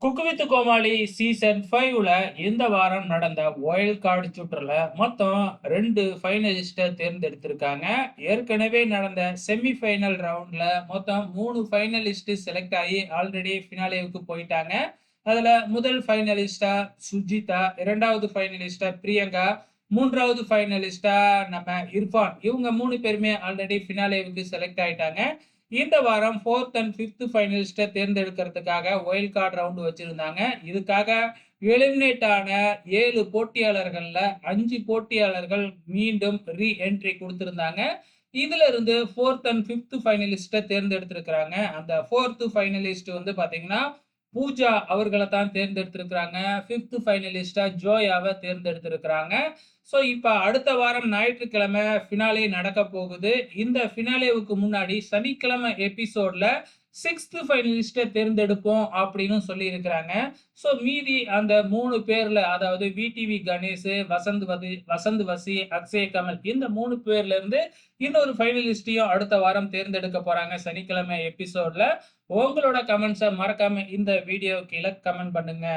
Cook with Comali season 5ல இந்த வாரம் நடந்த வைல்ட் கார்டு சுற்றுல மொத்தம் 2 ஃபைனலிஸ்ட தேர்ந்தெடுத்திருக்காங்க. ஏற்கனவே நடந்த செமி ஃபைனல் ரவுண்ட்ல மொத்தம் 3 ஃபைனலிஸ்ட் செலக்ட் ஆகி ஆல்ரெடி ஃபினாலேவுக்கு போயிட்டாங்க. அதுல முதல் ஃபைனலிஸ்டா சுஜிதா, 2வது ஃபைனலிஸ்டா பிரியங்கா, 3வது ஃபைனலிஸ்டா நம்ம இர்ஃபான். இவங்க 3 பேருமே ஆல்ரெடி ஃபினாலேவுக்கு செலக்ட் ஆயிட்டாங்க. இந்த வாரம் 4த் அண்ட் 5த் ஃபைனலிஸ்ட தேர்ந்தெடுக்கிறதுக்காக வைல்ட் கார்டு ரவுண்ட் வச்சிருந்தாங்க. இதுக்காக எலிமினேட் ஆன 7 போட்டியாளர்கள்ல 5 போட்டியாளர்கள் மீண்டும் ரீ என்ட்ரி கொடுத்திருந்தாங்க. இதுல இருந்து 4த் அண்ட் 5த் ஃபைனலிஸ்ட தேர்ந்தெடுத்திருக்கிறாங்க. அந்த 4த் ஃபைனலிஸ்ட் வந்து பாத்தீங்கன்னா பூஜா அவர்களை தான் தேர்ந்தெடுத்திருக்கிறாங்க. 5th ஃபைனலிஸ்டா ஜோயாவை தேர்ந்தெடுத்திருக்கிறாங்க. ஸோ இப்ப அடுத்த வாரம் ஞாயிற்றுக்கிழமை ஃபினாலே நடக்க போகுது. இந்த ஃபினாலேவுக்கு முன்னாடி சனிக்கிழமை எபிசோட்ல 6th ஃபைனலிஸ்ட தேர்ந்தெடுப்போம் அப்படின்னு சொல்லியிருக்கிறாங்க. ஸோ மீதி அந்த 3 பேர்ல, அதாவது விடிவி கணேஷ், வசந்த் வசி, அக்ஷய் கமல், இந்த 3 பேர்ல இருந்து இன்னொரு ஃபைனலிஸ்டையும் அடுத்த வாரம் தேர்ந்தெடுக்க போறாங்க சனிக்கிழமை எபிசோட்ல. உங்களோட கமெண்ட்ஸை மறக்காம இந்த வீடியோ கீழே கமெண்ட் பண்ணுங்க.